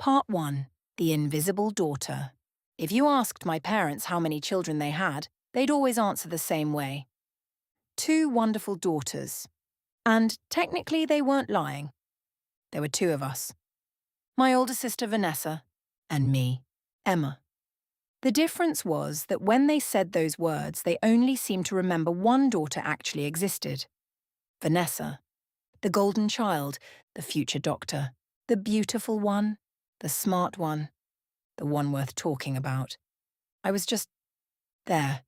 Part 1. The Invisible Daughter. If you asked my parents how many children they had, they'd always answer the same way. Two wonderful daughters. And technically they weren't lying. There were two of us. My older sister Vanessa, and me, Emma. The difference was that when they said those words, they only seemed to remember one daughter actually existed. Vanessa. The golden child, the future doctor, the beautiful one, the smart one, the one worth talking about. I was just there,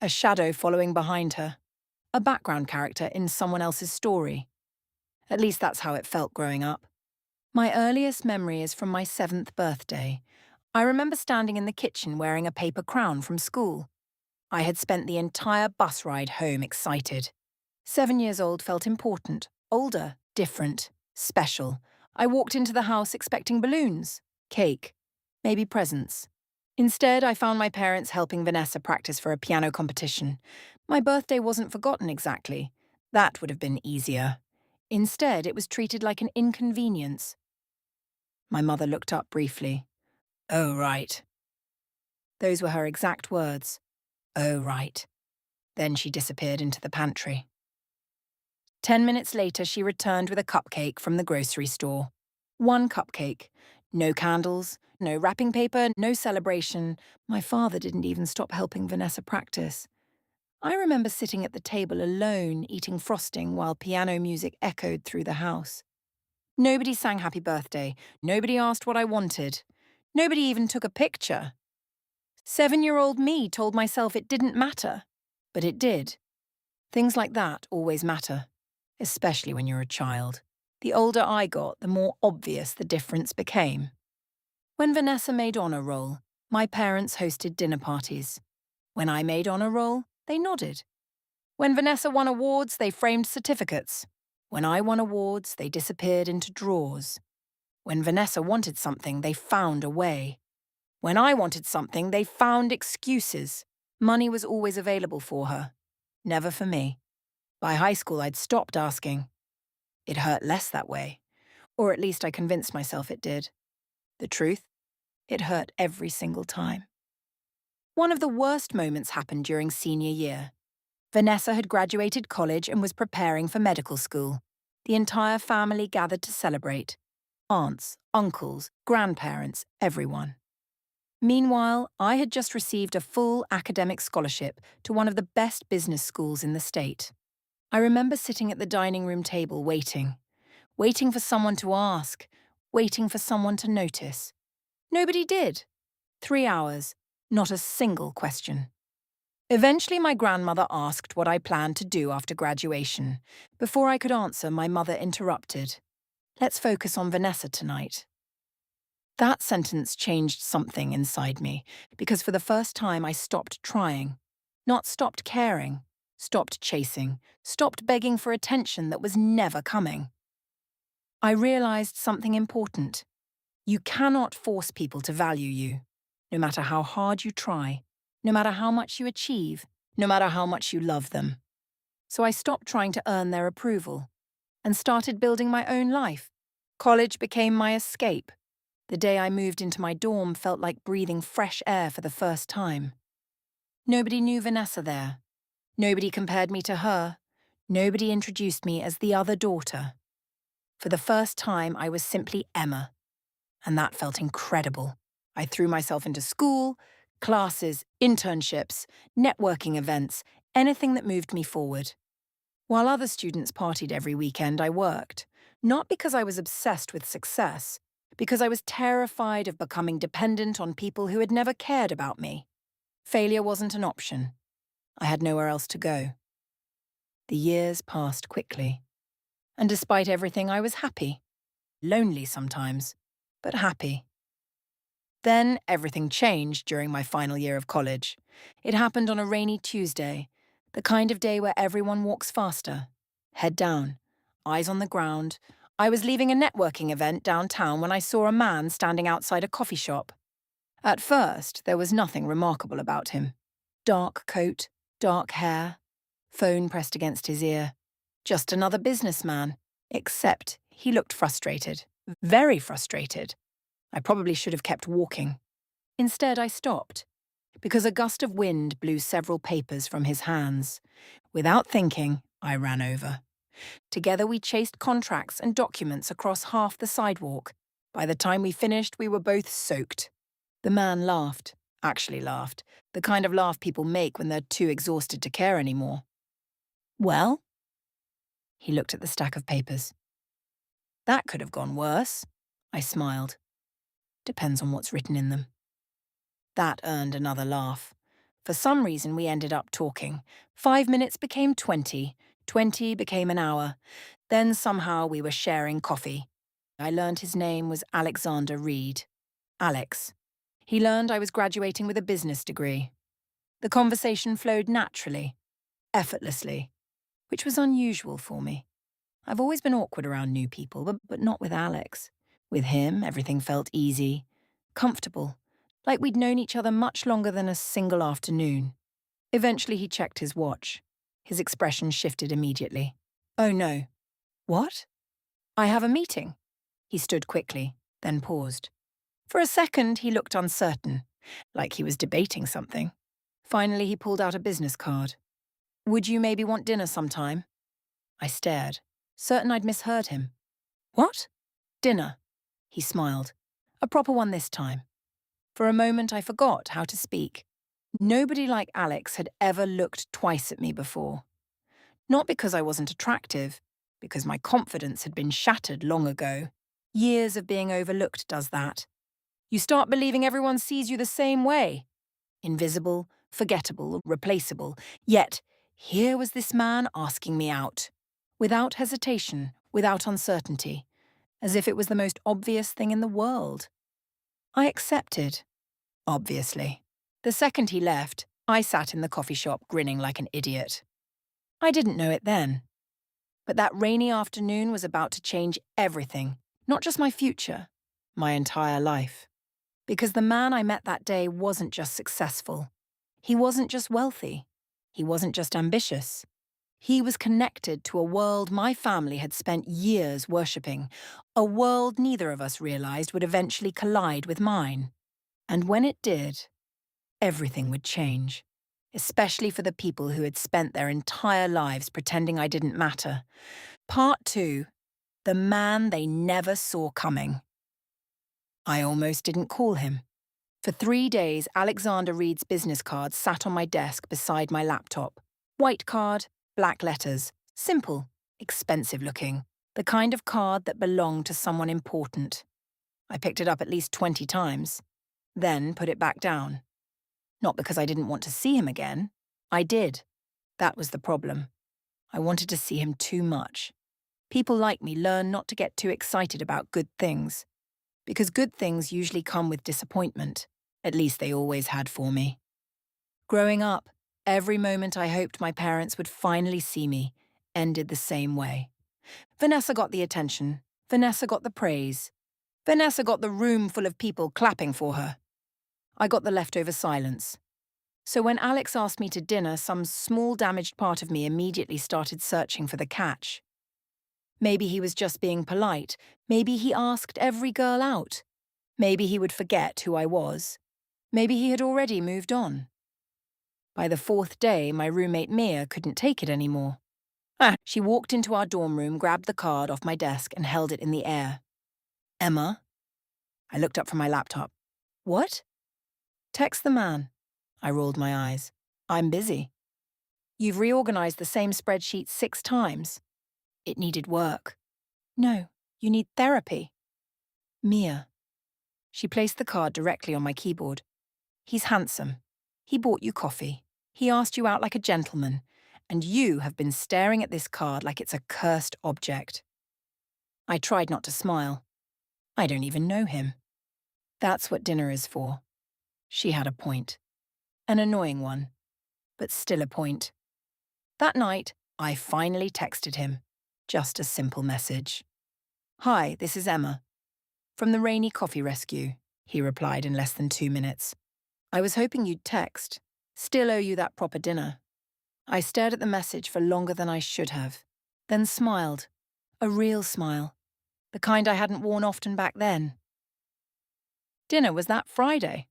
a shadow following behind her, a background character in someone else's story. At least that's how it felt growing up. My earliest memory is from my 7th birthday. I remember standing in the kitchen wearing a paper crown from school. I had spent the entire bus ride home excited. 7 years old felt important, older, different, special. I walked into the house expecting balloons, cake, maybe presents. Instead, I found my parents helping Vanessa practice for a piano competition. My birthday wasn't forgotten exactly. That would have been easier. Instead, it was treated like an inconvenience. My mother looked up briefly. "Oh, right." Those were her exact words. "Oh, right." Then she disappeared into the pantry. 10 minutes later, she returned with a cupcake from the grocery store. One cupcake. No candles, no wrapping paper, no celebration. My father didn't even stop helping Vanessa practice. I remember sitting at the table alone, eating frosting while piano music echoed through the house. Nobody sang happy birthday. Nobody asked what I wanted. Nobody even took a picture. 7-year-old me told myself it didn't matter. But it did. Things like that always matter, especially when you're a child. The older I got, the more obvious the difference became. When Vanessa made honor roll, my parents hosted dinner parties. When I made honor roll, they nodded. When Vanessa won awards, they framed certificates. When I won awards, they disappeared into drawers. When Vanessa wanted something, they found a way. When I wanted something, they found excuses. Money was always available for her. Never for me. By high school, I'd stopped asking. It hurt less that way. Or at least I convinced myself it did. The truth? It hurt every single time. One of the worst moments happened during senior year. Vanessa had graduated college and was preparing for medical school. The entire family gathered to celebrate. Aunts, uncles, grandparents, everyone. Meanwhile, I had just received a full academic scholarship to one of the best business schools in the state. I remember sitting at the dining room table waiting for someone to ask, waiting for someone to notice. Nobody did. 3 hours, not a single question. Eventually, my grandmother asked what I planned to do after graduation. Before I could answer, my mother interrupted. "Let's focus on Vanessa tonight." That sentence changed something inside me, because for the first time I stopped trying. Not stopped caring, stopped chasing, stopped begging for attention that was never coming. I realized something important. You cannot force people to value you, no matter how hard you try, no matter how much you achieve, no matter how much you love them. So I stopped trying to earn their approval and started building my own life. College became my escape. The day I moved into my dorm felt like breathing fresh air for the first time. Nobody knew Vanessa there. Nobody compared me to her. Nobody introduced me as the other daughter. For the first time, I was simply Emma. And that felt incredible. I threw myself into school, classes, internships, networking events, anything that moved me forward. While other students partied every weekend, I worked. Not because I was obsessed with success, because I was terrified of becoming dependent on people who had never cared about me. Failure wasn't an option. I had nowhere else to go. The years passed quickly. And despite everything, I was happy. Lonely sometimes, but happy. Then everything changed during my final year of college. It happened on a rainy Tuesday, the kind of day where everyone walks faster, head down, eyes on the ground. I was leaving a networking event downtown when I saw a man standing outside a coffee shop. At first, there was nothing remarkable about him. Dark coat, dark hair, phone pressed against his ear. Just another businessman, except he looked frustrated, very frustrated. I probably should have kept walking. Instead, I stopped, because a gust of wind blew several papers from his hands. Without thinking, I ran over. Together we chased contracts and documents across half the sidewalk. By the time we finished, we were both soaked. The man laughed, actually laughed, the kind of laugh people make when they're too exhausted to care anymore. Well? He looked at the stack of papers. That could have gone worse, I smiled. Depends on what's written in them. That earned another laugh. For some reason, we ended up talking. 5 minutes became 20, 20 became an hour. Then somehow we were sharing coffee. I learned his name was Alexander Reed. Alex. He learned I was graduating with a business degree. The conversation flowed naturally, effortlessly, which was unusual for me. I've always been awkward around new people, but not with Alex. With him, everything felt easy, comfortable, like we'd known each other much longer than a single afternoon. Eventually he checked his watch. His expression shifted immediately. Oh no. What? I have a meeting. He stood quickly, then paused. For a second he looked uncertain, like he was debating something. Finally he pulled out a business card. Would you maybe want dinner sometime? I stared, certain I'd misheard him. What? Dinner. He smiled. A proper one this time. For a moment I forgot how to speak. Nobody like Alex had ever looked twice at me before. Not because I wasn't attractive, because my confidence had been shattered long ago. Years of being overlooked does that. You start believing everyone sees you the same way. Invisible, forgettable, replaceable. Yet, here was this man asking me out. Without hesitation, without uncertainty. As if it was the most obvious thing in the world. I accepted. Obviously. The second he left, I sat in the coffee shop grinning like an idiot. I didn't know it then. But that rainy afternoon was about to change everything, not just my future, my entire life. Because the man I met that day wasn't just successful. He wasn't just wealthy. He wasn't just ambitious. He was connected to a world my family had spent years worshipping, a world neither of us realized would eventually collide with mine. And when it did, everything would change, especially for the people who had spent their entire lives pretending I didn't matter. Part 2, the man they never saw coming. I almost didn't call him. For 3 days, Alexander Reed's business card sat on my desk beside my laptop. White card, black letters, simple, expensive looking, the kind of card that belonged to someone important. I picked it up at least 20 times, then put it back down. Not because I didn't want to see him again. I did. That was the problem. I wanted to see him too much. People like me learn not to get too excited about good things. Because good things usually come with disappointment. At least they always had for me. Growing up, every moment I hoped my parents would finally see me ended the same way. Vanessa got the attention. Vanessa got the praise. Vanessa got the room full of people clapping for her. I got the leftover silence. So when Alex asked me to dinner, some small damaged part of me immediately started searching for the catch. Maybe he was just being polite. Maybe he asked every girl out. Maybe he would forget who I was. Maybe he had already moved on. By the 4th day, my roommate Mia couldn't take it anymore. She walked into our dorm room, grabbed the card off my desk and held it in the air. Emma? I looked up from my laptop. What? Text the man. I rolled my eyes. I'm busy. You've reorganized the same spreadsheet 6 times. It needed work. No, you need therapy. Mia. She placed the card directly on my keyboard. He's handsome. He bought you coffee. He asked you out like a gentleman. And you have been staring at this card like it's a cursed object. I tried not to smile. I don't even know him. That's what dinner is for. She had a point. An annoying one. But still a point. That night, I finally texted him. Just a simple message. Hi, this is Emma. From the Rainy Coffee Rescue, he replied in less than 2 minutes. I was hoping you'd text. Still owe you that proper dinner. I stared at the message for longer than I should have, then smiled. A real smile. The kind I hadn't worn often back then. Dinner was that Friday.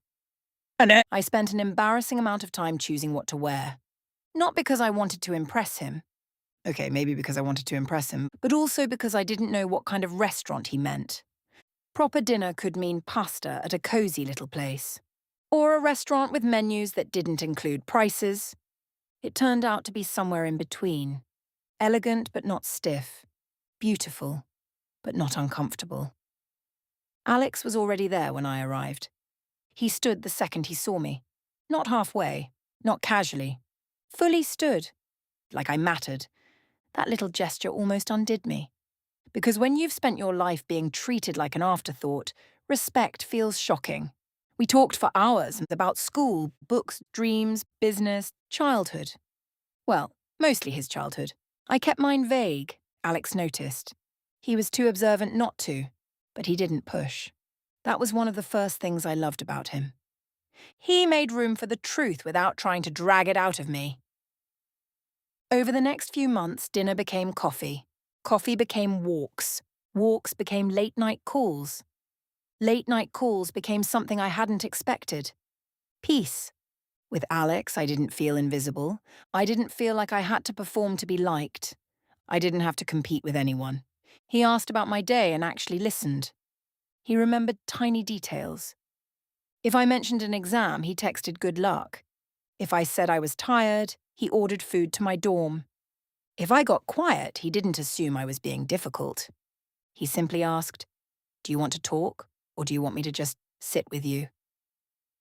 And I spent an embarrassing amount of time choosing what to wear. Not because I wanted to impress him. Okay, maybe because I wanted to impress him, but also because I didn't know what kind of restaurant he meant. Proper dinner could mean pasta at a cozy little place. Or a restaurant with menus that didn't include prices. It turned out to be somewhere in between. Elegant but not stiff. Beautiful but not uncomfortable. Alex was already there when I arrived. He stood the second he saw me. Not halfway, not casually. Fully stood. Like I mattered. That little gesture almost undid me. Because when you've spent your life being treated like an afterthought, respect feels shocking. We talked for hours about school, books, dreams, business, childhood. Well, mostly his childhood. I kept mine vague, Alex noticed. He was too observant not to, but he didn't push. That was one of the first things I loved about him. He made room for the truth without trying to drag it out of me. Over the next few months, dinner became coffee. Coffee became walks. Walks became late-night calls. Late-night calls became something I hadn't expected. Peace. With Alex, I didn't feel invisible. I didn't feel like I had to perform to be liked. I didn't have to compete with anyone. He asked about my day and actually listened. He remembered tiny details. If I mentioned an exam, he texted good luck. If I said I was tired, he ordered food to my dorm. If I got quiet, he didn't assume I was being difficult. He simply asked, "Do you want to talk, or do you want me to just sit with you?"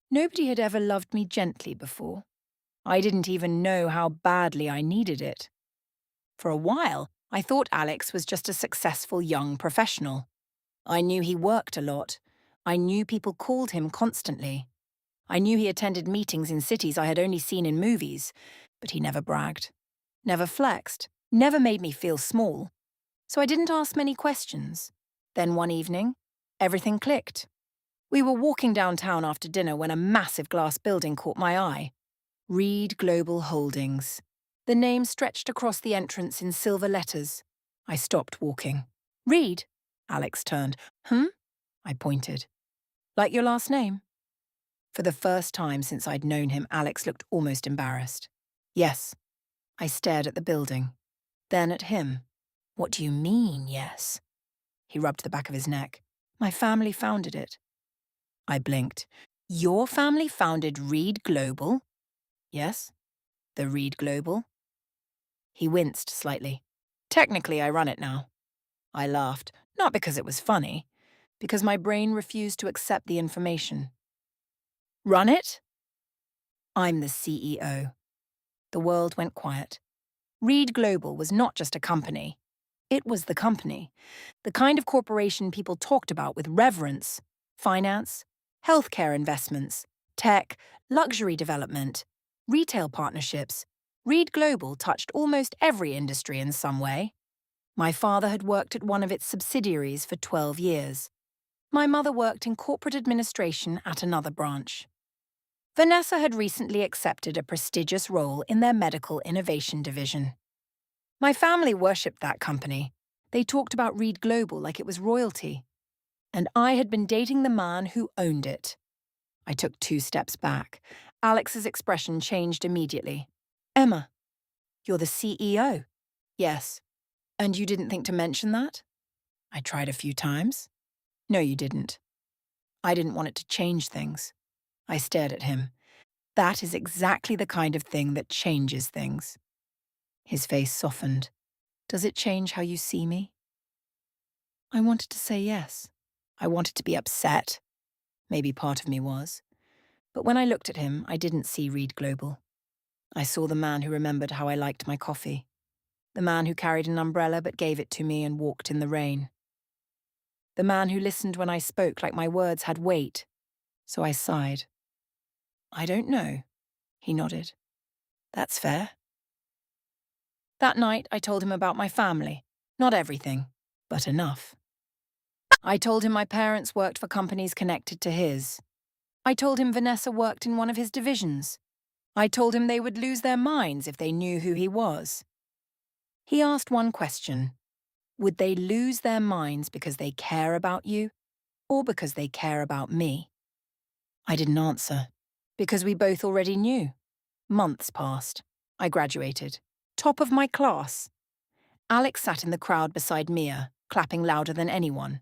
Nobody had ever loved me gently before. I didn't even know how badly I needed it. For a while, I thought Alex was just a successful young professional. I knew he worked a lot. I knew people called him constantly. I knew he attended meetings in cities I had only seen in movies, but he never bragged, never flexed, never made me feel small. So I didn't ask many questions. Then one evening, everything clicked. We were walking downtown after dinner when a massive glass building caught my eye. Reed Global Holdings. The name stretched across the entrance in silver letters. I stopped walking. "Reed?" Alex turned. "Hmm?" I pointed. "Like your last name?" For the first time since I'd known him, Alex looked almost embarrassed. "Yes." I stared at the building. Then at him. "What do you mean, yes?" He rubbed the back of his neck. "My family founded it." I blinked. "Your family founded Reed Global?" "Yes." "The Reed Global?" He winced slightly. "Technically, I run it now." I laughed, not because it was funny, because my brain refused to accept the information. "Run it?" "I'm the CEO." The world went quiet. Reed Global was not just a company. It was the company. The kind of corporation people talked about with reverence. Finance, healthcare investments, tech, luxury development, retail partnerships. Reed Global touched almost every industry in some way. My father had worked at one of its subsidiaries for 12 years. My mother worked in corporate administration at another branch. Vanessa had recently accepted a prestigious role in their medical innovation division. My family worshipped that company. They talked about Reed Global like it was royalty. And I had been dating the man who owned it. I took 2 steps back. Alex's expression changed immediately. "Emma, you're the CEO." "Yes." "And you didn't think to mention that?" "I tried a few times." "No, you didn't." I didn't want it to change things. I stared at him. "That is exactly the kind of thing that changes things." His face softened. "Does it change how you see me?" I wanted to say yes. I wanted to be upset. Maybe part of me was. But when I looked at him, I didn't see Reed Global. I saw the man who remembered how I liked my coffee. The man who carried an umbrella but gave it to me and walked in the rain. The man who listened when I spoke like my words had weight. So I sighed. "I don't know," he nodded. "That's fair." That night, I told him about my family. Not everything, but enough. I told him my parents worked for companies connected to his. I told him Vanessa worked in one of his divisions. I told him they would lose their minds if they knew who he was. He asked one question. Would they lose their minds because they care about you, or because they care about me? I didn't answer, because we both already knew. Months passed. I graduated. Top of my class. Alex sat in the crowd beside Mia, clapping louder than anyone.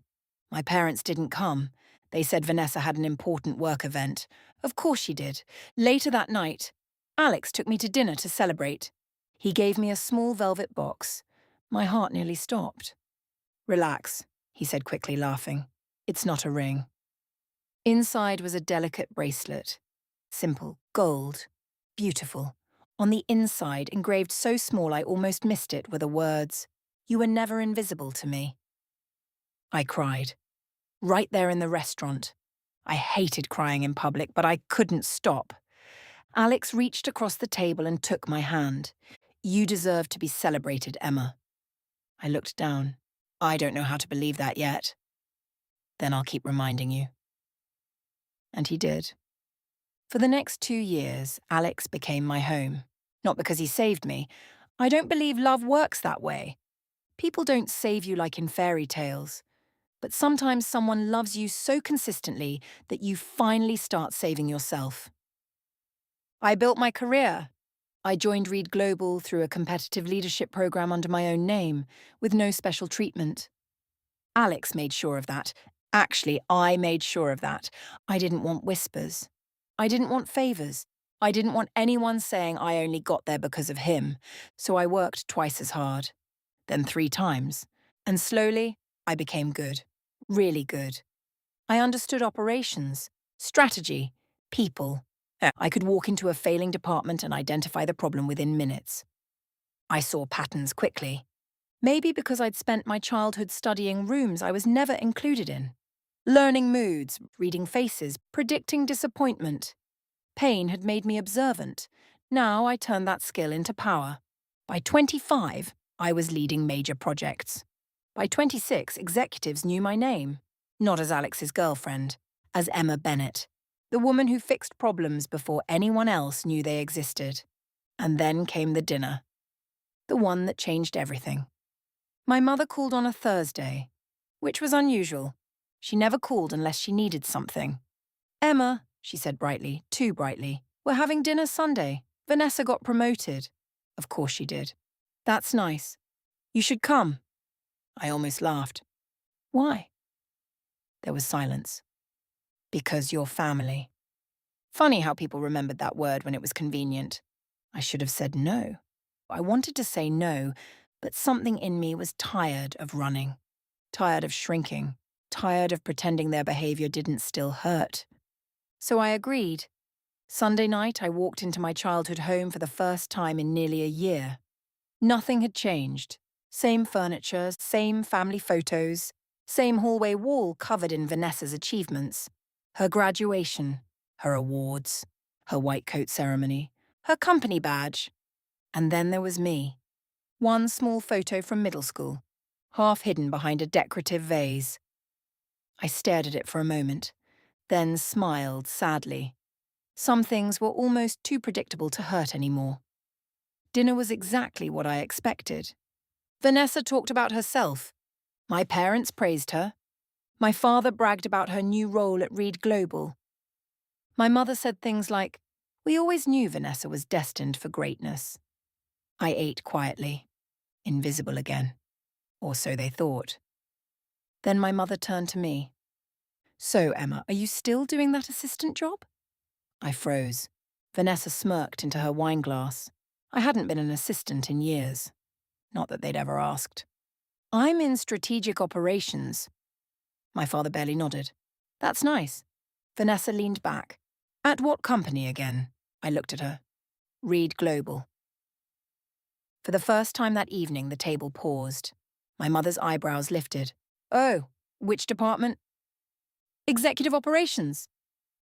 My parents didn't come. They said Vanessa had an important work event. Of course she did. Later that night, Alex took me to dinner to celebrate. He gave me a small velvet box. My heart nearly stopped. "Relax," he said quickly, laughing. "It's not a ring." Inside was a delicate bracelet. Simple, gold, beautiful. On the inside, engraved so small I almost missed it, were the words, "You were never invisible to me." I cried. Right there in the restaurant. I hated crying in public, but I couldn't stop. Alex reached across the table and took my hand. "You deserve to be celebrated, Emma." I looked down. "I don't know how to believe that yet." "Then I'll keep reminding you." And he did. For the next 2 years, Alex became my home. Not because he saved me. I don't believe love works that way. People don't save you like in fairy tales. But sometimes someone loves you so consistently that you finally start saving yourself. I built my career. I joined Reed Global through a competitive leadership program under my own name, with no special treatment. Alex made sure of that. Actually, I made sure of that. I didn't want whispers. I didn't want favors. I didn't want anyone saying I only got there because of him. So I worked twice as hard, then 3 times. And slowly, I became good. Really good. I understood operations, strategy, people. I could walk into a failing department and identify the problem within minutes. I saw patterns quickly. Maybe because I'd spent my childhood studying rooms I was never included in. Learning moods, reading faces, predicting disappointment. Pain had made me observant. Now I turned that skill into power. By 25, I was leading major projects. By 26, executives knew my name. Not as Alex's girlfriend, as Emma Bennett, the woman who fixed problems before anyone else knew they existed. And then came the dinner. The one that changed everything. My mother called on a Thursday, which was unusual. She never called unless she needed something. "Emma," she said brightly, too brightly, "we're having dinner Sunday. Vanessa got promoted." Of course she did. "That's nice. You should come." I almost laughed. "Why?" There was silence. "Because you're family." Funny how people remembered that word when it was convenient. I should have said no. I wanted to say no, but something in me was tired of running, tired of shrinking, tired of pretending their behavior didn't still hurt. So I agreed. Sunday night, I walked into my childhood home for the first time in nearly a year. Nothing had changed. Same furniture, same family photos, same hallway wall covered in Vanessa's achievements. Her graduation, her awards, her white coat ceremony, her company badge. And then there was me. One small photo from middle school, half hidden behind a decorative vase. I stared at it for a moment, then smiled sadly. Some things were almost too predictable to hurt anymore. Dinner was exactly what I expected. Vanessa talked about herself. My parents praised her. My father bragged about her new role at Reed Global. My mother said things like, "We always knew Vanessa was destined for greatness." I ate quietly, invisible again. Or so they thought. Then my mother turned to me. "So, Emma, are you still doing that assistant job?" I froze. Vanessa smirked into her wineglass. I hadn't been an assistant in years. Not that they'd ever asked. "I'm in strategic operations." My father barely nodded. "That's nice." Vanessa leaned back. "At what company again?" I looked at her. "Reed Global." For the first time that evening, the table paused. My mother's eyebrows lifted. "Oh, which department?" "Executive operations."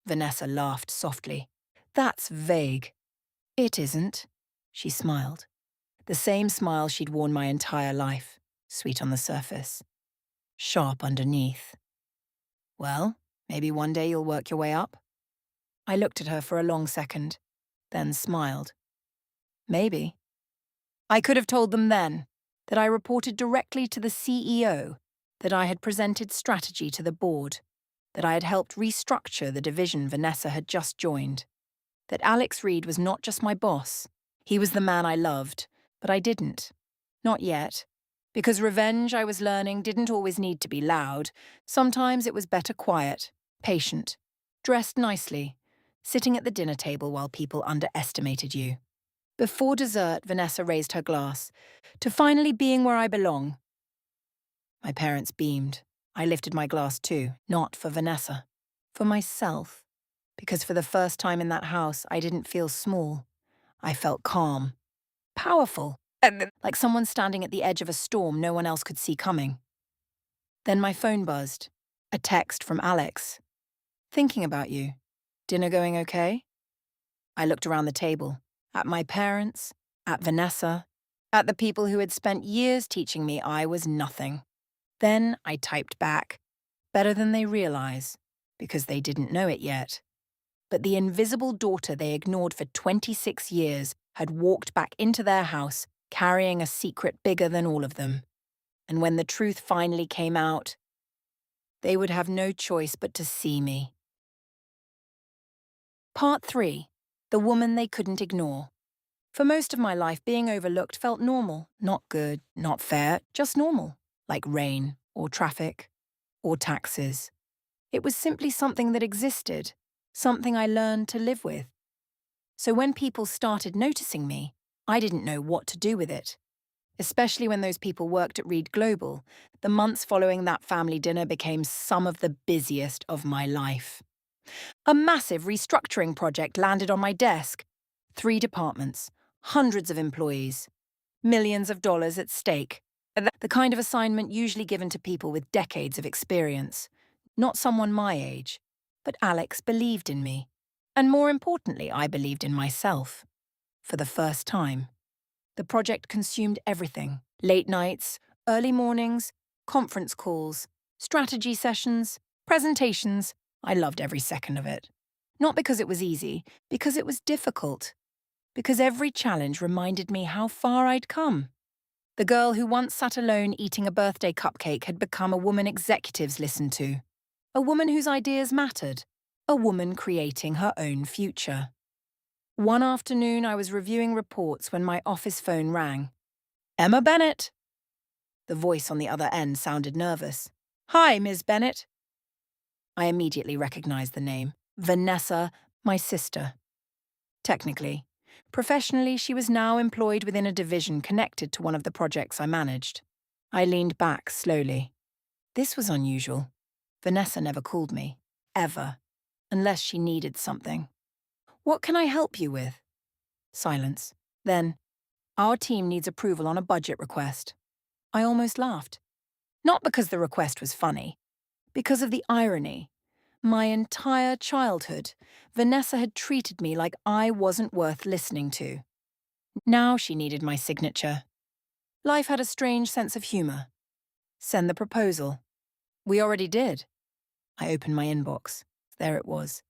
Vanessa laughed softly. "That's vague." "It isn't." She smiled. The same smile she'd worn my entire life, sweet on the surface, sharp underneath. "Well, maybe one day you'll work your way up." I looked at her for a long second, then smiled. "Maybe." I could have told them then that I reported directly to the CEO, that I had presented strategy to the board. that I had helped restructure the division Vanessa had just joined, that Alex Reed was not just my boss. He was the man I loved, but I didn't. Not yet. Because revenge, I was learning, didn't always need to be loud. Sometimes it was better quiet, patient, dressed nicely, sitting at the dinner table while people underestimated you. Before dessert, Vanessa raised her glass, to finally being where I belong. My parents beamed. I lifted my glass too, not for Vanessa, for myself. Because for the first time in that house, I didn't feel small. I felt calm, powerful, like someone standing at the edge of a storm no one else could see coming. Then my phone buzzed. A text from Alex. Thinking about you. Dinner going okay? I looked around the table, at my parents, at Vanessa, at the people who had spent years teaching me I was nothing. Then I typed back, better than they realize, because they didn't know it yet. But the invisible daughter they ignored for 26 years had walked back into their house, carrying a secret bigger than all of them. And when the truth finally came out, they would have no choice but to see me. Part 3. The woman they couldn't ignore. For most of my life, being overlooked felt normal, not good, not fair, just normal, like rain, or traffic, or taxes. It was simply something that existed, something I learned to live with. So when people started noticing me, I didn't know what to do with it. Especially when those people worked at Reed Global, the months following that family dinner became some of the busiest of my life. A massive restructuring project landed on my desk. 3 departments, hundreds of employees, millions of dollars at stake. The kind of assignment usually given to people with decades of experience. Not someone my age. But Alex believed in me. And more importantly, I believed in myself. For the first time. The project consumed everything. Late nights, early mornings, conference calls, strategy sessions, presentations. I loved every second of it. Not because it was easy, because it was difficult. Because every challenge reminded me how far I'd come. The girl who once sat alone eating a birthday cupcake had become a woman executives listened to. A woman whose ideas mattered. A woman creating her own future. One afternoon, I was reviewing reports when my office phone rang. Emma Bennett. The voice on the other end sounded nervous. Hi, Ms. Bennett. I immediately recognized the name. Vanessa, my sister. Technically. Professionally, she was now employed within a division connected to one of the projects I managed. I leaned back slowly. This was unusual. Vanessa never called me. Ever. Unless she needed something. What can I help you with? Silence. Then, our team needs approval on a budget request. I almost laughed. Not because the request was funny. Because of the irony. My entire childhood, Vanessa had treated me like I wasn't worth listening to. Now she needed my signature. Life had a strange sense of humor. Send the proposal. We already did. I opened my inbox. There it was.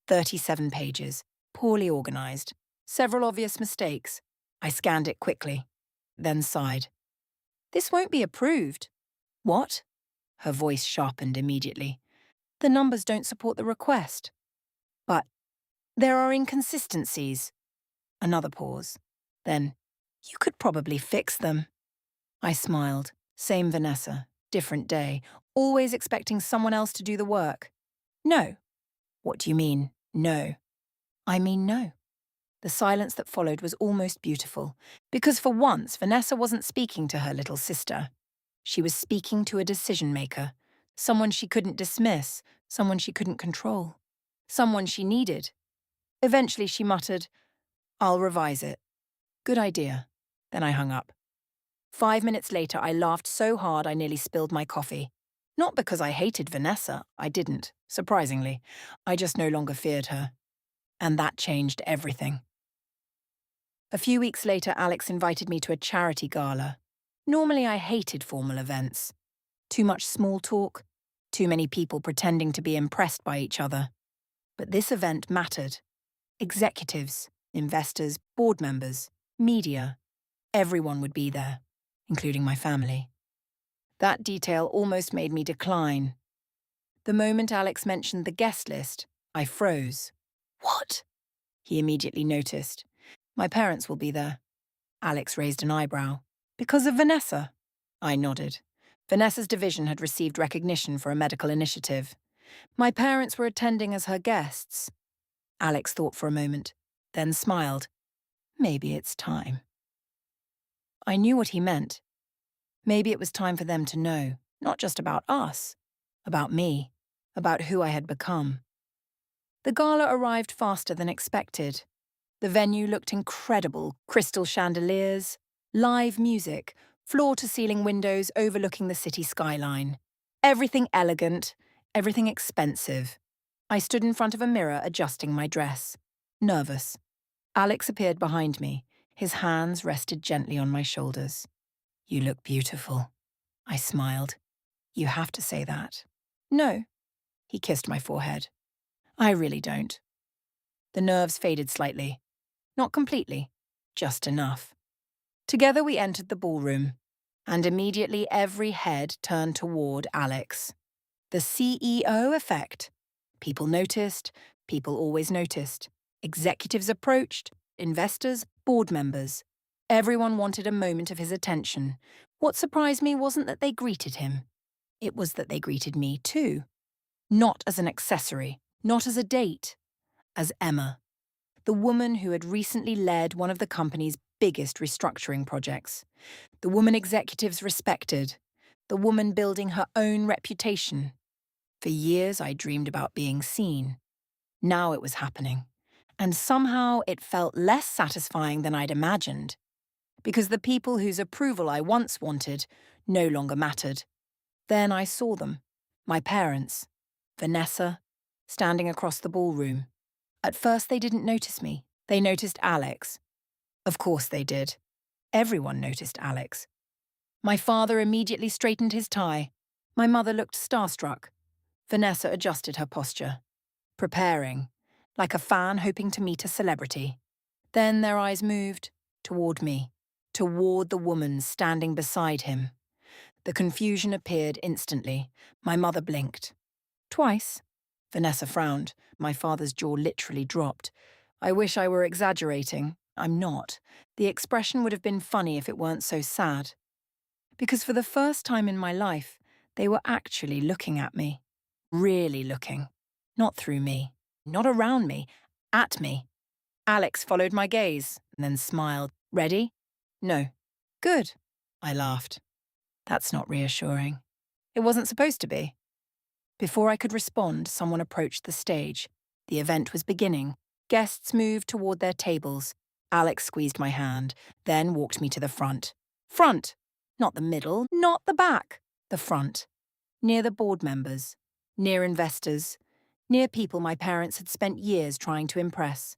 37 pages. Poorly organized. Several obvious mistakes. I scanned it quickly. Then sighed. This won't be approved. What? Her voice sharpened immediately. The numbers don't support the request. But there are inconsistencies. Another pause. Then, you could probably fix them. I smiled. Same Vanessa. Different day. Always expecting someone else to do the work. No. What do you mean, no? I mean no. The silence that followed was almost beautiful, because for once Vanessa wasn't speaking to her little sister. She was speaking to a decision-maker, someone she couldn't dismiss, someone she couldn't control, someone she needed. Eventually she muttered, I'll revise it. Good idea. Then I hung up. 5 minutes later I laughed so hard I nearly spilled my coffee. Not because I hated Vanessa, I didn't, surprisingly. I just no longer feared her. And that changed everything. A few weeks later, Alex invited me to a charity gala. Normally, I hated formal events. Too much small talk, too many people pretending to be impressed by each other. But this event mattered. Executives, investors, board members, media, everyone would be there, including my family. That detail almost made me decline. The moment Alex mentioned the guest list, I froze. What? He immediately noticed. My parents will be there. Alex raised an eyebrow. Because of Vanessa? I nodded. Vanessa's division had received recognition for a medical initiative. My parents were attending as her guests. Alex thought for a moment, then smiled. Maybe it's time. I knew what he meant. Maybe it was time for them to know, not just about us, about me, about who I had become. The gala arrived faster than expected. The venue looked incredible, crystal chandeliers, live music, floor-to-ceiling windows overlooking the city skyline. Everything elegant, everything expensive. I stood in front of a mirror adjusting my dress, nervous. Alex appeared behind me. His hands rested gently on my shoulders. You look beautiful. I smiled. You have to say that. No. He kissed my forehead. I really don't. The nerves faded slightly. Not completely, just enough. Together we entered the ballroom, and immediately every head turned toward Alex. The CEO effect. People noticed, people always noticed. Executives approached, investors, board members. Everyone wanted a moment of his attention. What surprised me wasn't that they greeted him. It was that they greeted me too. Not as an accessory, not as a date, as Emma, the woman who had recently led one of the company's biggest restructuring projects. The woman executives respected. The woman building her own reputation. For years I dreamed about being seen. Now it was happening. And somehow it felt less satisfying than I'd imagined. Because the people whose approval I once wanted no longer mattered. Then I saw them. My parents. Vanessa. Standing across the ballroom. At first they didn't notice me. They noticed Alex. Of course they did. Everyone noticed Alex. My father immediately straightened his tie. My mother looked starstruck. Vanessa adjusted her posture. Preparing. Like a fan hoping to meet a celebrity. Then their eyes moved toward me. Toward the woman standing beside him. The confusion appeared instantly. My mother blinked. Twice. Vanessa frowned. My father's jaw literally dropped. I wish I were exaggerating. I'm not. The expression would have been funny if it weren't so sad. Because for the first time in my life, they were actually looking at me. Really looking. Not through me. Not around me. At me. Alex followed my gaze, and then smiled. Ready? No. Good. I laughed. That's not reassuring. It wasn't supposed to be. Before I could respond, someone approached the stage. The event was beginning. Guests moved toward their tables. Alex squeezed my hand, then walked me to the front. Front! Not the middle, not the back. The front. Near the board members. Near investors. Near people my parents had spent years trying to impress.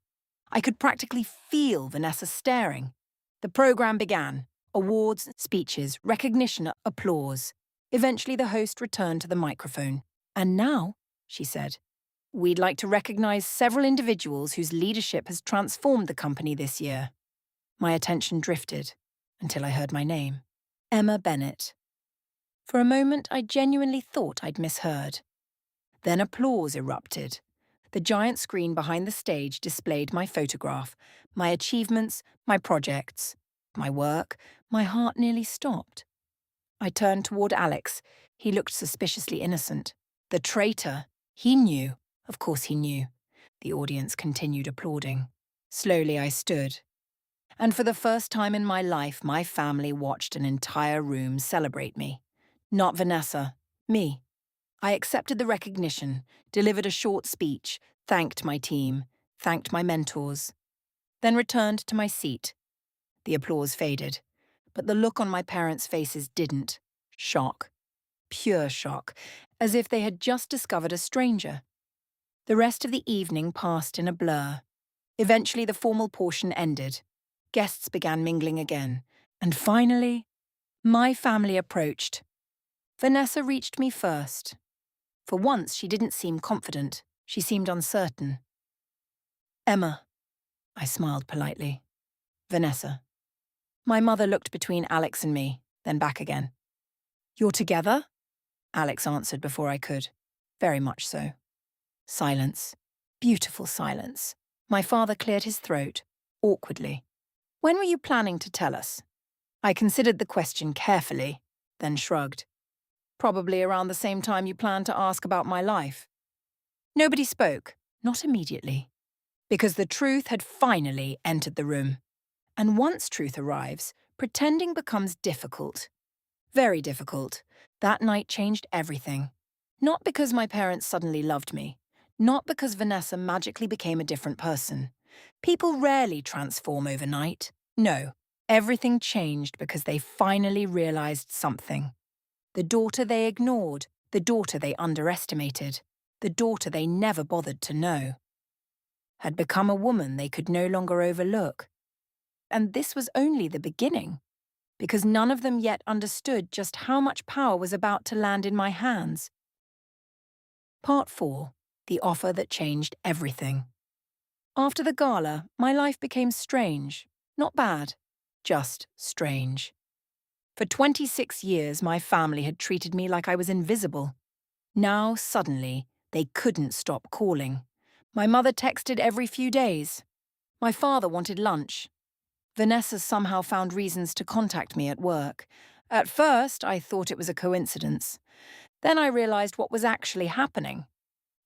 I could practically feel Vanessa staring. The program began. Awards, speeches, recognition, applause. Eventually the host returned to the microphone. And now, she said, we'd like to recognize several individuals whose leadership has transformed the company this year. My attention drifted until I heard my name. Emma Bennett. For a moment, I genuinely thought I'd misheard. Then applause erupted. The giant screen behind the stage displayed my photograph, my achievements, my projects, my work. My heart nearly stopped. I turned toward Alex. He looked suspiciously innocent. The traitor. He knew. Of course he knew. The audience continued applauding. Slowly I stood. And for the first time in my life, my family watched an entire room celebrate me. Not Vanessa. Me. I accepted the recognition, delivered a short speech, thanked my team, thanked my mentors, then returned to my seat. The applause faded, but the look on my parents' faces didn't. Shock. Pure shock, as if they had just discovered a stranger. The rest of the evening passed in a blur. Eventually the formal portion ended. Guests began mingling again, and finally, my family approached. Vanessa reached me first. For once, she didn't seem confident. She seemed uncertain. Emma. I smiled politely. Vanessa. My mother looked between Alex and me, then back again. You're together? Alex answered before I could. Very much so. Silence. Beautiful silence. My father cleared his throat, awkwardly. When were you planning to tell us? I considered the question carefully, then shrugged. Probably around the same time you planned to ask about my life. Nobody spoke, not immediately, because the truth had finally entered the room. And once truth arrives, pretending becomes difficult. Very difficult. That night changed everything. Not because my parents suddenly loved me. Not because Vanessa magically became a different person. People rarely transform overnight. No, everything changed because they finally realized something. The daughter they ignored, the daughter they underestimated, the daughter they never bothered to know, had become a woman they could no longer overlook. And this was only the beginning, because none of them yet understood just how much power was about to land in my hands. Part 4. The offer that changed everything. After the gala, my life became strange. Not bad, just strange. For 26 years, my family had treated me like I was invisible. Now, suddenly, they couldn't stop calling. My mother texted every few days. My father wanted lunch. Vanessa somehow found reasons to contact me at work. At first, I thought it was a coincidence. Then I realized what was actually happening.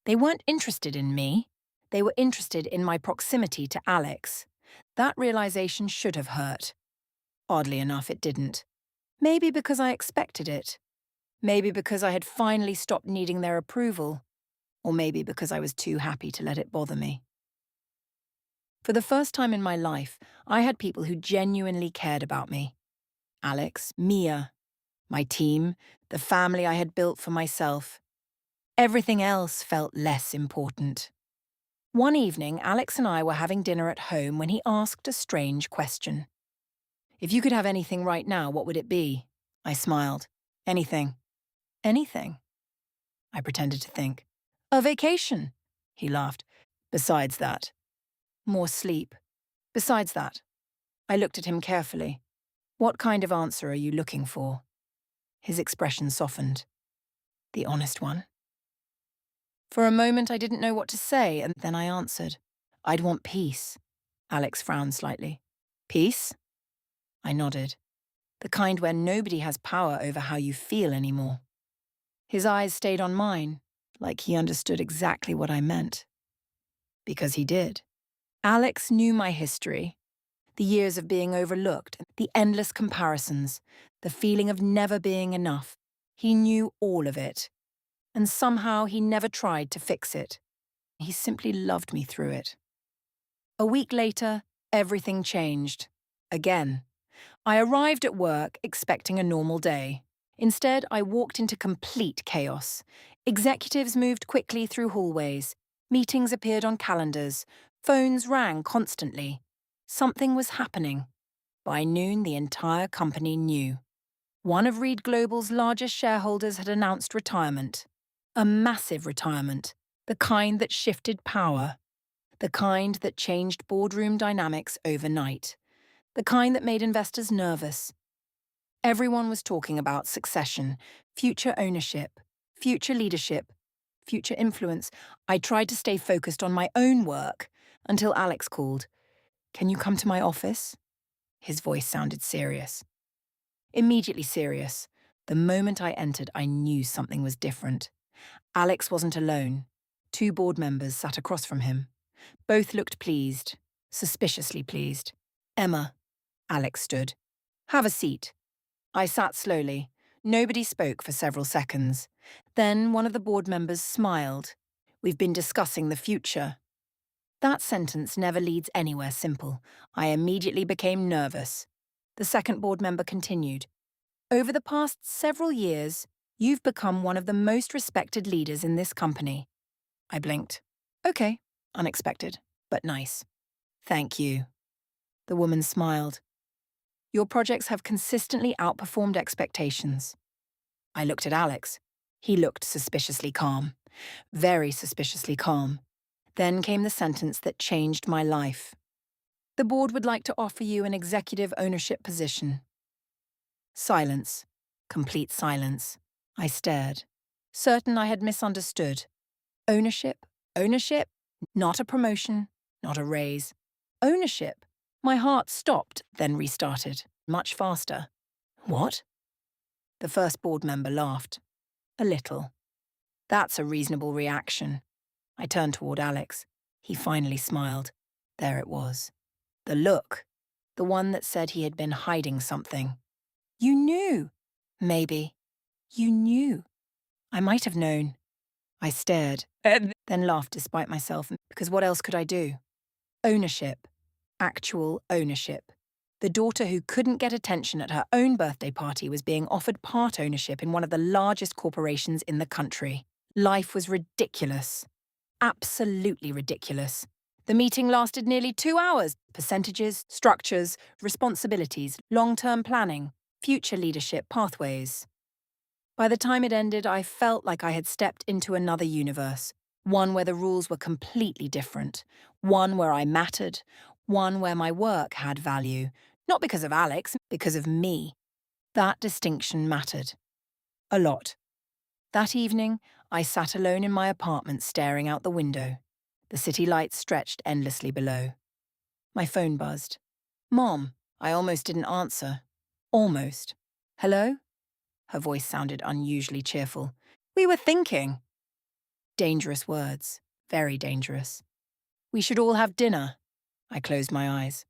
They weren't interested in me. They were interested in my proximity to Alex. That realization should have hurt. Oddly enough, it didn't. Maybe because I expected it. Maybe because I had finally stopped needing their approval. Or maybe because I was too happy to let it bother me. For the first time in my life, I had people who genuinely cared about me. Alex, Mia, my team, the family I had built for myself. Everything else felt less important. One evening, Alex and I were having dinner at home when he asked a strange question. If you could have anything right now, what would it be? I smiled. Anything. Anything. I pretended to think. A vacation, he laughed. Besides that. More sleep. Besides that. I looked at him carefully. What kind of answer are you looking for? His expression softened. The honest one. For a moment I didn't know what to say, and then I answered. I'd want peace. Alex frowned slightly. Peace? I nodded. The kind where nobody has power over how you feel anymore. His eyes stayed on mine, like he understood exactly what I meant. Because he did. Alex knew my history. The years of being overlooked, the endless comparisons, the feeling of never being enough. He knew all of it. And somehow he never tried to fix it. He simply loved me through it. A week later, everything changed. Again. I arrived at work expecting a normal day. Instead, I walked into complete chaos. Executives moved quickly through hallways. Meetings appeared on calendars. Phones rang constantly. Something was happening. By noon, the entire company knew. One of Reed Global's largest shareholders had announced retirement. A massive retirement. The kind that shifted power. The kind that changed boardroom dynamics overnight. The kind that made investors nervous. Everyone was talking about succession, future ownership, future leadership, future influence. I tried to stay focused on my own work until Alex called. Can you come to my office? His voice sounded serious. Immediately serious. The moment I entered, I knew something was different. Alex wasn't alone. 2 board members sat across from him. Both looked pleased, suspiciously pleased. Emma. Alex stood. Have a seat. I sat slowly. Nobody spoke for several seconds. Then one of the board members smiled. We've been discussing the future. That sentence never leads anywhere simple. I immediately became nervous. The second board member continued. Over the past several years, you've become one of the most respected leaders in this company. I blinked. Okay, unexpected, but nice. Thank you. The woman smiled. Your projects have consistently outperformed expectations. I looked at Alex. He looked suspiciously calm. Very suspiciously calm. Then came the sentence that changed my life. The board would like to offer you an executive ownership position. Silence. Complete silence. I stared. certain I had misunderstood. Ownership, ownership, not a promotion, not a raise. Ownership. My heart stopped, then restarted, much faster. What? The first board member laughed. A little. That's a reasonable reaction. I turned toward Alex. He finally smiled. There it was. The look. The one that said he had been hiding something. You knew. Maybe. You knew. I might have known. I stared, then laughed despite myself, because what else could I do? Ownership. Actual ownership. The daughter who couldn't get attention at her own birthday party was being offered part ownership in one of the largest corporations in the country. Life was ridiculous. Absolutely ridiculous. The meeting lasted nearly 2 hours. Percentages, structures, responsibilities, long-term planning, future leadership pathways. By the time it ended, I felt like I had stepped into another universe, one where the rules were completely different, one where I mattered, one where my work had value, not because of Alex, because of me. That distinction mattered. A lot. That evening, I sat alone in my apartment staring out the window. The city lights stretched endlessly below. My phone buzzed. Mom, I almost didn't answer. Almost. Hello? Her voice sounded unusually cheerful. We were thinking. Dangerous words. Very dangerous. We should all have dinner. I closed my eyes.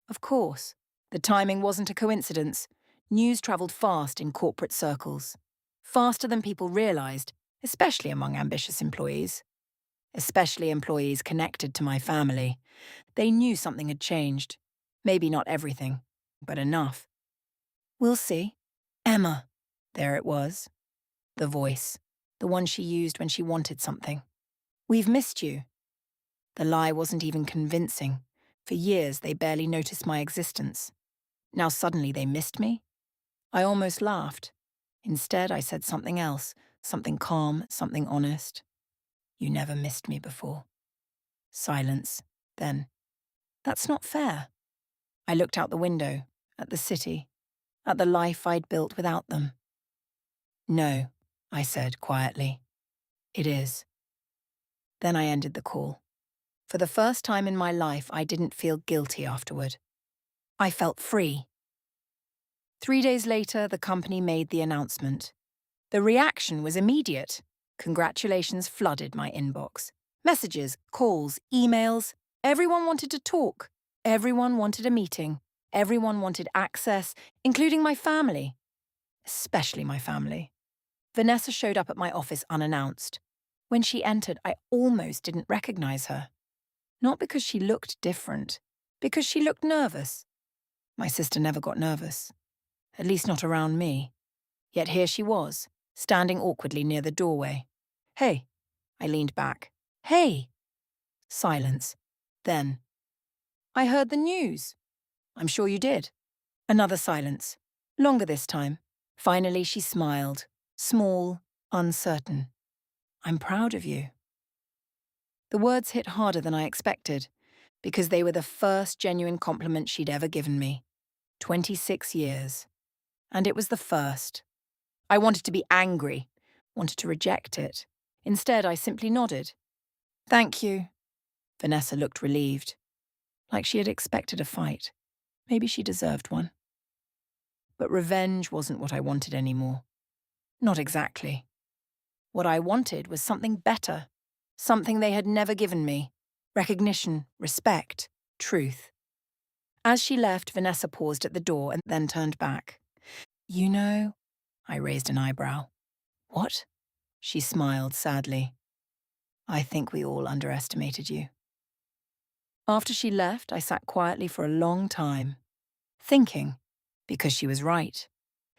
Of course. The timing wasn't a coincidence. News travelled fast in corporate circles. Faster than people realised, especially among ambitious employees. Especially employees connected to my family. They knew something had changed. Maybe not everything, but enough. We'll see. Emma. There it was. The voice. The one she used when she wanted something. We've missed you. The lie wasn't even convincing. For years, they barely noticed my existence. Now suddenly they missed me? I almost laughed. Instead, I said something else, something calm, something honest. You never missed me before. Silence. Then, that's not fair. I looked out the window, at the city, at the life I'd built without them. No, I said quietly. It is. Then I ended the call. For the first time in my life, I didn't feel guilty afterward. I felt free. 3 days later, the company made the announcement. The reaction was immediate. Congratulations flooded my inbox. Messages, calls, emails. Everyone wanted to talk. Everyone wanted a meeting. Everyone wanted access, including my family. Especially my family. Vanessa showed up at my office unannounced. When she entered, I almost didn't recognize her. Not because she looked different, because she looked nervous. My sister never got nervous. At least not around me. Yet here she was, standing awkwardly near the doorway. Hey. I leaned back. Hey. Silence. Then. I heard the news. I'm sure you did. Another silence. Longer this time. Finally she smiled. Small, uncertain. I'm proud of you. The words hit harder than I expected, because they were the first genuine compliment she'd ever given me. 26 years. And it was the first. I wanted to be angry, wanted to reject it. Instead, I simply nodded. Thank you. Vanessa looked relieved, like she had expected a fight. Maybe she deserved one. But revenge wasn't what I wanted anymore. Not exactly. What I wanted was something better, something they had never given me. Recognition, respect, truth. As she left, Vanessa paused at the door and then turned back. You know, I raised an eyebrow. What? She smiled sadly. I think we all underestimated you. After she left, I sat quietly for a long time, thinking, because she was right.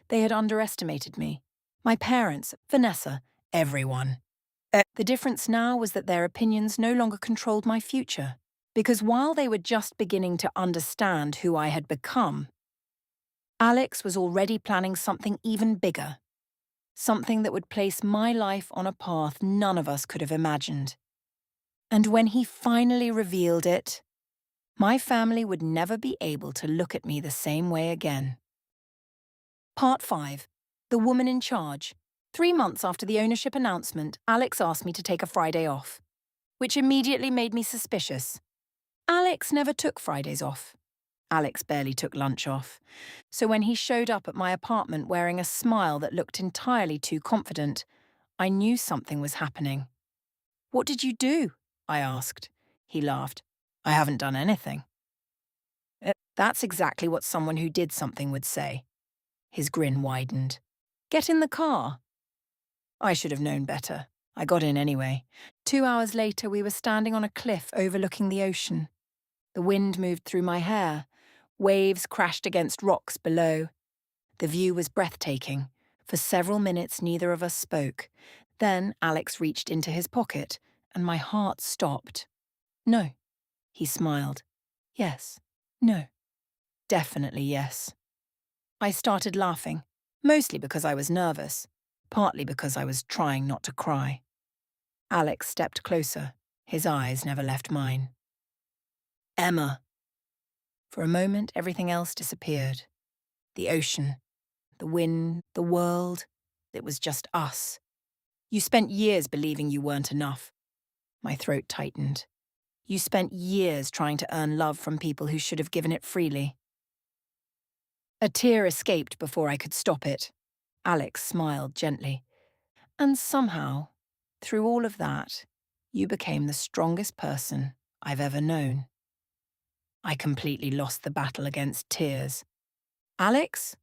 They had underestimated me. My parents, Vanessa, everyone. The difference now was that their opinions no longer controlled my future, because while they were just beginning to understand who I had become, Alex was already planning something even bigger, something that would place my life on a path none of us could have imagined. And when he finally revealed it, my family would never be able to look at me the same way again. Part 5. The Woman in Charge. 3 months after the ownership announcement, Alex asked me to take a Friday off, which immediately made me suspicious. Alex never took Fridays off. Alex barely took lunch off. So when he showed up at my apartment wearing a smile that looked entirely too confident, I knew something was happening. "What did you do?" I asked. He laughed. "I haven't done anything." That's exactly what someone who did something would say. His grin widened. "Get in the car." I should have known better. I got in anyway. 2 hours later, we were standing on a cliff overlooking the ocean. The wind moved through my hair. Waves crashed against rocks below. The view was breathtaking. For several minutes, neither of us spoke. Then Alex reached into his pocket, and my heart stopped. "No." He smiled. "Yes. No. Definitely yes." I started laughing, mostly because I was nervous, partly because I was trying not to cry. Alex stepped closer. His eyes never left mine. "Emma." For a moment, everything else disappeared. The ocean, the wind, the world. It was just us. "You spent years believing you weren't enough." My throat tightened. "You spent years trying to earn love from people who should have given it freely." A tear escaped before I could stop it. Alex smiled gently. "And somehow, through all of that, you became the strongest person I've ever known." I completely lost the battle against tears. "Alex?"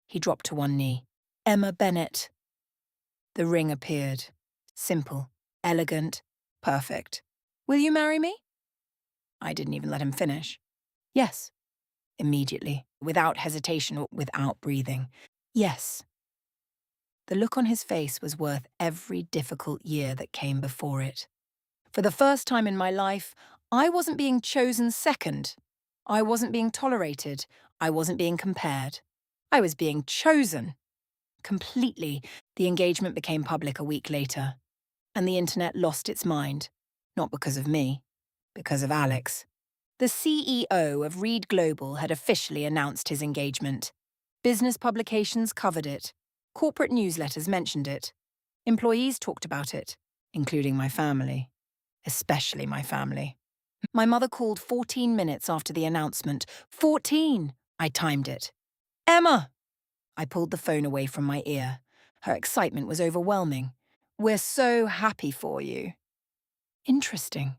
He dropped to one knee. "Emma Bennett." The ring appeared. Simple, elegant, perfect. "Will you marry me?" I didn't even let him finish. "Yes." Immediately, without hesitation or without breathing. "Yes." The look on his face was worth every difficult year that came before it. For the first time in my life, I wasn't being chosen second. I wasn't being tolerated. I wasn't being compared. I was being chosen. Completely. The engagement became public a week later, and the internet lost its mind. Not because of me, because of Alex. The CEO of Reed Global had officially announced his engagement. Business publications covered it. Corporate newsletters mentioned it. Employees talked about it, including my family. Especially my family. My mother called 14 minutes after the announcement. 14! I timed it. "Emma!" I pulled the phone away from my ear. Her excitement was overwhelming. "We're so happy for you." Interesting,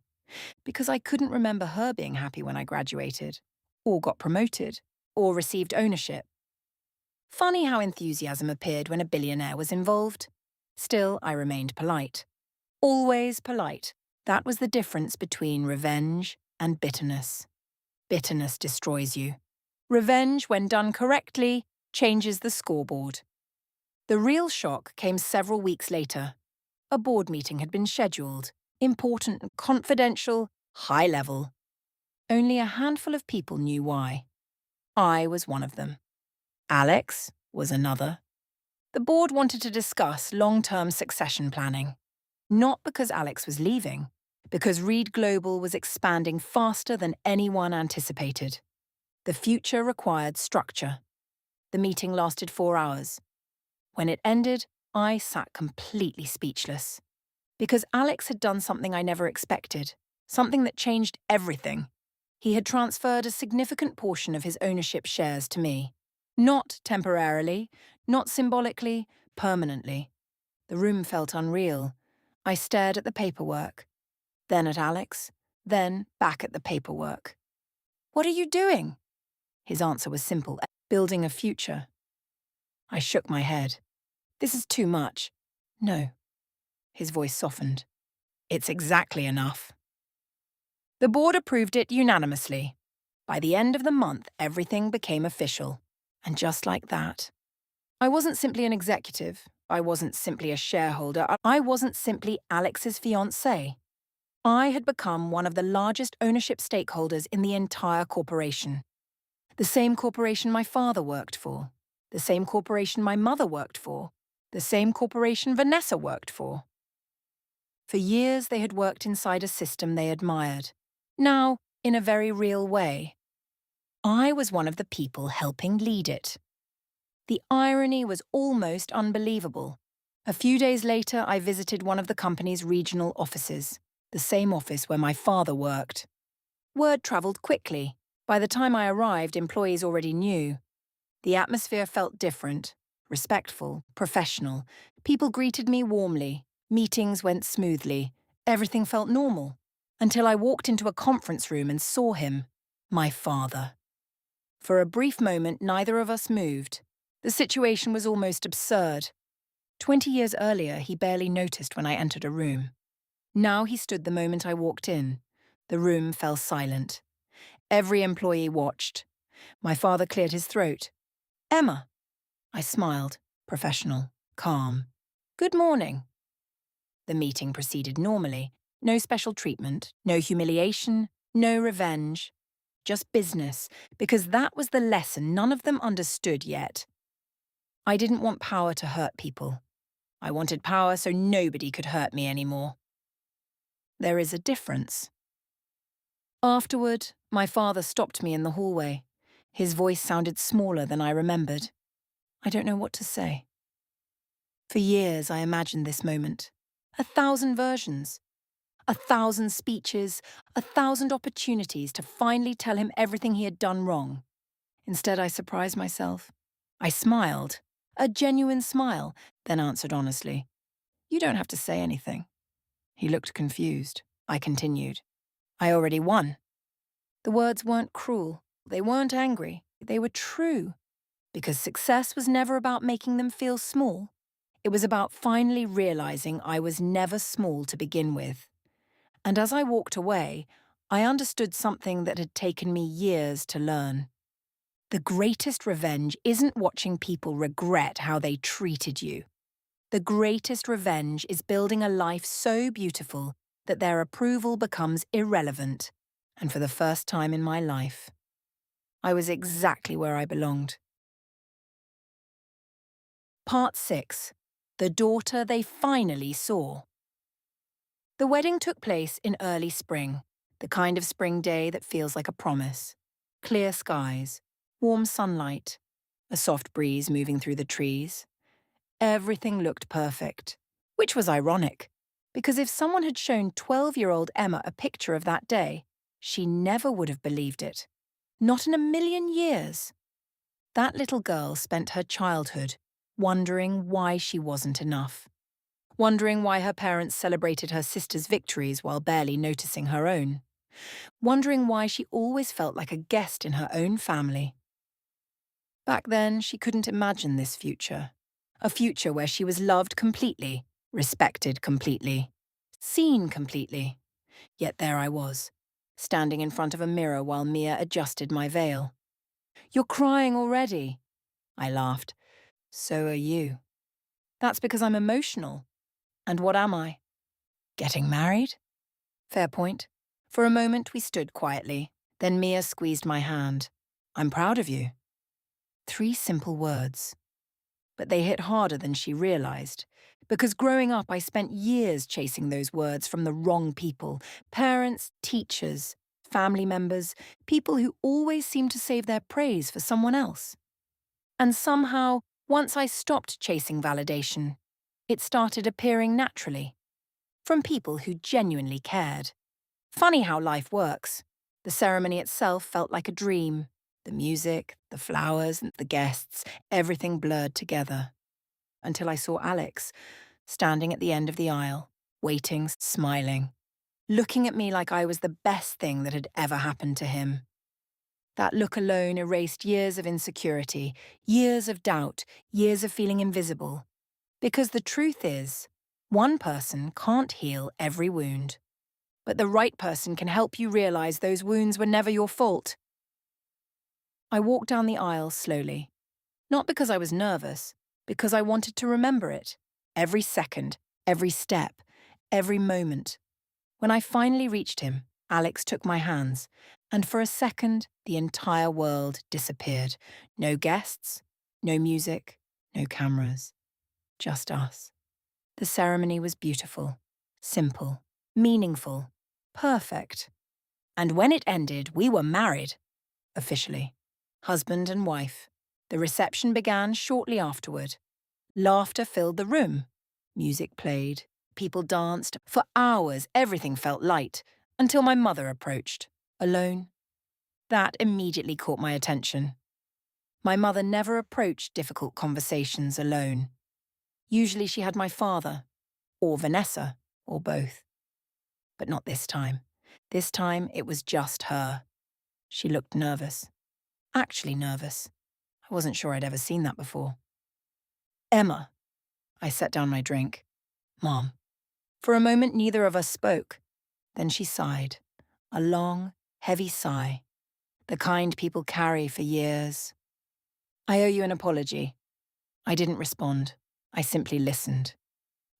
because I couldn't remember her being happy when I graduated, or got promoted, or received ownership. Funny how enthusiasm appeared when a billionaire was involved. Still, I remained polite. Always polite. That was the difference between revenge and bitterness. Bitterness destroys you. Revenge, when done correctly, changes the scoreboard. The real shock came several weeks later. A board meeting had been scheduled. Important, confidential, high level. Only a handful of people knew why. I was one of them. Alex was another. The board wanted to discuss long-term succession planning. Not because Alex was leaving, because Reed Global was expanding faster than anyone anticipated. The future required structure. The meeting lasted 4 hours. When it ended, I sat completely speechless. Because Alex had done something I never expected, something that changed everything. He had transferred a significant portion of his ownership shares to me. Not temporarily, not symbolically, permanently. The room felt unreal. I stared at the paperwork, then at Alex, then back at the paperwork. "What are you doing?" His answer was simple: "Building a future." I shook my head. "This is too much." "No." His voice softened. "It's exactly enough." The board approved it unanimously. By the end of the month, everything became official. And just like that, I wasn't simply an executive. I wasn't simply a shareholder. I wasn't simply Alex's fiancée. I had become one of the largest ownership stakeholders in the entire corporation. The same corporation my father worked for. The same corporation my mother worked for. The same corporation Vanessa worked for. For years, they had worked inside a system they admired. Now, in a very real way, I was one of the people helping lead it. The irony was almost unbelievable. A few days later, I visited one of the company's regional offices, the same office where my father worked. Word travelled quickly. By the time I arrived, employees already knew. The atmosphere felt different, respectful, professional. People greeted me warmly. Meetings went smoothly. Everything felt normal. Until I walked into a conference room and saw him, my father. For a brief moment, neither of us moved. The situation was almost absurd. 20 years earlier, he barely noticed when I entered a room. Now he stood the moment I walked in. The room fell silent. Every employee watched. My father cleared his throat. "Emma." I smiled, professional, calm. "Good morning." The meeting proceeded normally. No special treatment, no humiliation, no revenge. Just business, because that was the lesson none of them understood yet. I didn't want power to hurt people. I wanted power so nobody could hurt me anymore. There is a difference. Afterward, my father stopped me in the hallway. His voice sounded smaller than I remembered. I don't know what to say. For years, I imagined this moment. 1,000 versions. 1,000 speeches, 1,000 opportunities to finally tell him everything he had done wrong. Instead, I surprised myself. I smiled, a genuine smile, then answered honestly, "You don't have to say anything." He looked confused. I continued, "I already won." The words weren't cruel. They weren't angry. They were true. Because success was never about making them feel small. It was about finally realizing I was never small to begin with. And as I walked away, I understood something that had taken me years to learn. The greatest revenge isn't watching people regret how they treated you. The greatest revenge is building a life so beautiful that their approval becomes irrelevant. And for the first time in my life, I was exactly where I belonged. Part 6. The daughter they finally saw. The wedding took place in early spring, the kind of spring day that feels like a promise. Clear skies, warm sunlight, a soft breeze moving through the trees. Everything looked perfect, which was ironic, because if someone had shown 12-year-old Emma a picture of that day, she never would have believed it. Not in a million years. That little girl spent her childhood wondering why she wasn't enough. Wondering why her parents celebrated her sister's victories while barely noticing her own. Wondering why she always felt like a guest in her own family. Back then, she couldn't imagine this future. A future where she was loved completely, respected completely, seen completely. Yet there I was, standing in front of a mirror while Mia adjusted my veil. "You're crying already," I laughed. "So are you." "That's because I'm emotional." "And what am I?" "Getting married?" "Fair point." For a moment we stood quietly. Then Mia squeezed my hand. "I'm proud of you." 3 simple words. But they hit harder than she realized. Because growing up I spent years chasing those words from the wrong people. Parents, teachers, family members, people who always seemed to save their praise for someone else. And somehow, once I stopped chasing validation, it started appearing naturally. From people who genuinely cared. Funny how life works. The ceremony itself felt like a dream. The music, the flowers, and the guests, everything blurred together. Until I saw Alex, standing at the end of the aisle, waiting, smiling, looking at me like I was the best thing that had ever happened to him. That look alone erased years of insecurity, years of doubt, years of feeling invisible. Because the truth is, one person can't heal every wound. But the right person can help you realize those wounds were never your fault. I walked down the aisle slowly. Not because I was nervous, because I wanted to remember it. Every second, every step, every moment. When I finally reached him, Alex took my hands, and for a second, the entire world disappeared. No guests, no music, no cameras. Just us. The ceremony was beautiful, simple, meaningful, perfect. And when it ended, we were married. Officially. Husband and wife. The reception began shortly afterward. Laughter filled the room. Music played. People danced. For hours, everything felt light, until my mother approached, alone. That immediately caught my attention. My mother never approached difficult conversations alone. Usually she had my father, or Vanessa, or both. But not this time. This time it was just her. She looked nervous. Actually nervous. I wasn't sure I'd ever seen that before. Emma. I set down my drink. Mom. For a moment neither of us spoke. Then she sighed. A long, heavy sigh. The kind people carry for years. I owe you an apology. I didn't respond. I simply listened.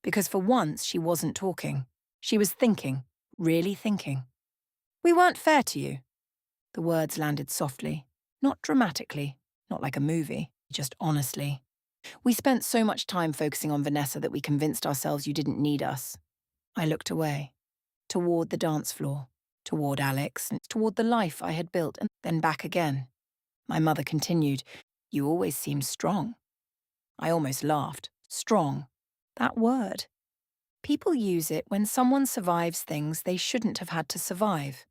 Because for once she wasn't talking. She was thinking, really thinking. We weren't fair to you. The words landed softly, not dramatically, not like a movie, just honestly. We spent so much time focusing on Vanessa that we convinced ourselves you didn't need us. I looked away, toward the dance floor, toward Alex, and toward the life I had built, and then back again. My mother continued, You always seemed strong. I almost laughed. Strong. That word. People use it when someone survives things they shouldn't have had to survive.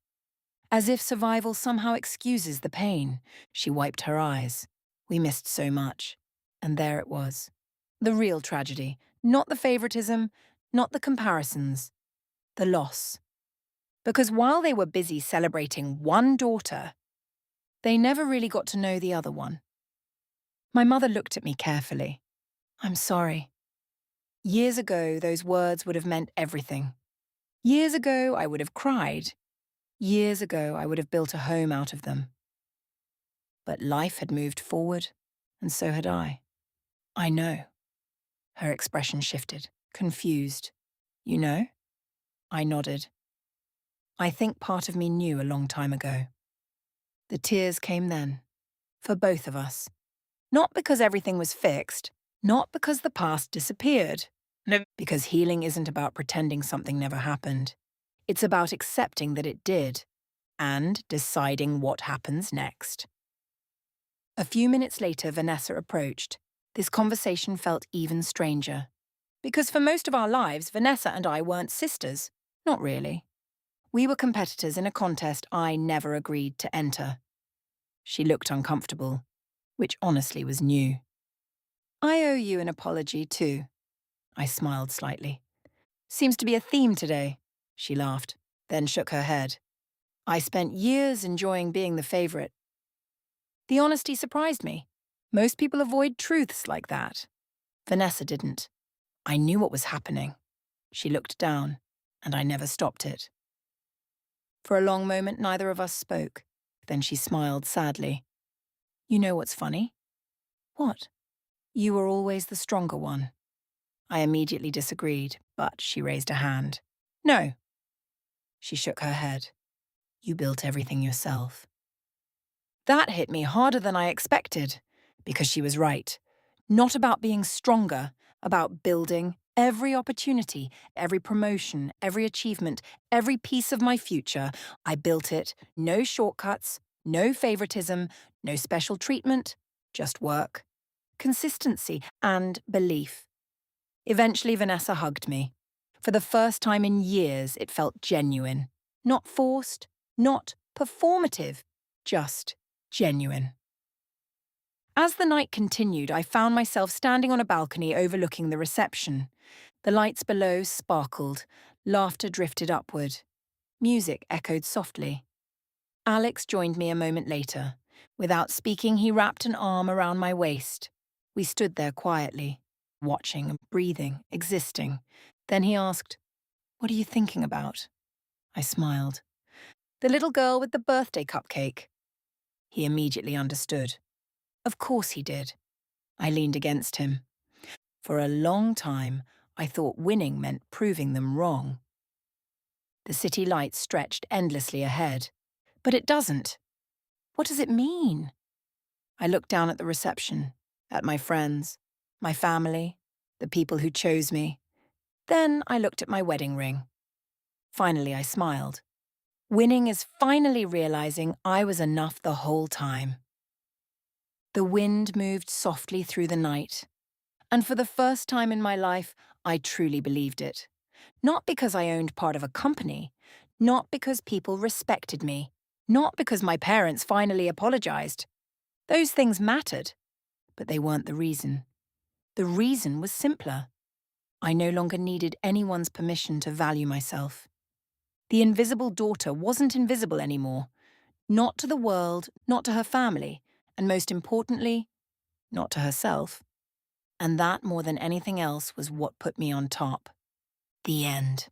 As if survival somehow excuses the pain. She wiped her eyes. We missed so much. And there it was. The real tragedy. Not the favoritism, not the comparisons. The loss. Because while they were busy celebrating one daughter, they never really got to know the other one. My mother looked at me carefully. I'm sorry. Years ago, those words would have meant everything. Years ago, I would have cried. Years ago, I would have built a home out of them. But life had moved forward, and so had I. I know. Her expression shifted, confused. You know? I nodded. I think part of me knew a long time ago. The tears came then, for both of us. Not because everything was fixed, not because the past disappeared. No, because healing isn't about pretending something never happened. It's about accepting that it did, and deciding what happens next. A few minutes later, Vanessa approached. This conversation felt even stranger. Because for most of our lives, Vanessa and I weren't sisters. Not really. We were competitors in a contest I never agreed to enter. She looked uncomfortable, which honestly was new. I owe you an apology, too. I smiled slightly. Seems to be a theme today, she laughed, then shook her head. I spent years enjoying being the favorite. The honesty surprised me. Most people avoid truths like that. Vanessa didn't. I knew what was happening. She looked down, and I never stopped it. For a long moment, neither of us spoke. Then she smiled sadly. You know what's funny? What? You were always the stronger one. I immediately disagreed, but she raised a hand. No. She shook her head. You built everything yourself. That hit me harder than I expected, because she was right. Not about being stronger, about building every opportunity, every promotion, every achievement, every piece of my future. I built it. No shortcuts, no favoritism, no special treatment, just work, consistency, and belief. Eventually, Vanessa hugged me. For the first time in years, it felt genuine. Not forced, not performative, just genuine. As the night continued, I found myself standing on a balcony overlooking the reception. The lights below sparkled, laughter drifted upward. Music echoed softly. Alex joined me a moment later. Without speaking, he wrapped an arm around my waist. We stood there quietly, watching, breathing, existing. Then he asked, What are you thinking about? I smiled. The little girl with the birthday cupcake. He immediately understood. Of course he did. I leaned against him. For a long time, I thought winning meant proving them wrong. The city lights stretched endlessly ahead. But it doesn't. What does it mean? I looked down at the reception, at my friends, my family, the people who chose me. Then I looked at my wedding ring. Finally, I smiled. Winning is finally realizing I was enough the whole time. The wind moved softly through the night, and for the first time in my life, I truly believed it. Not because I owned part of a company, not because people respected me, not because my parents finally apologized. Those things mattered, but they weren't the reason. The reason was simpler. I no longer needed anyone's permission to value myself. The invisible daughter wasn't invisible anymore. Not to the world, not to her family, and most importantly, not to herself. And that, more than anything else, was what put me on top. The end.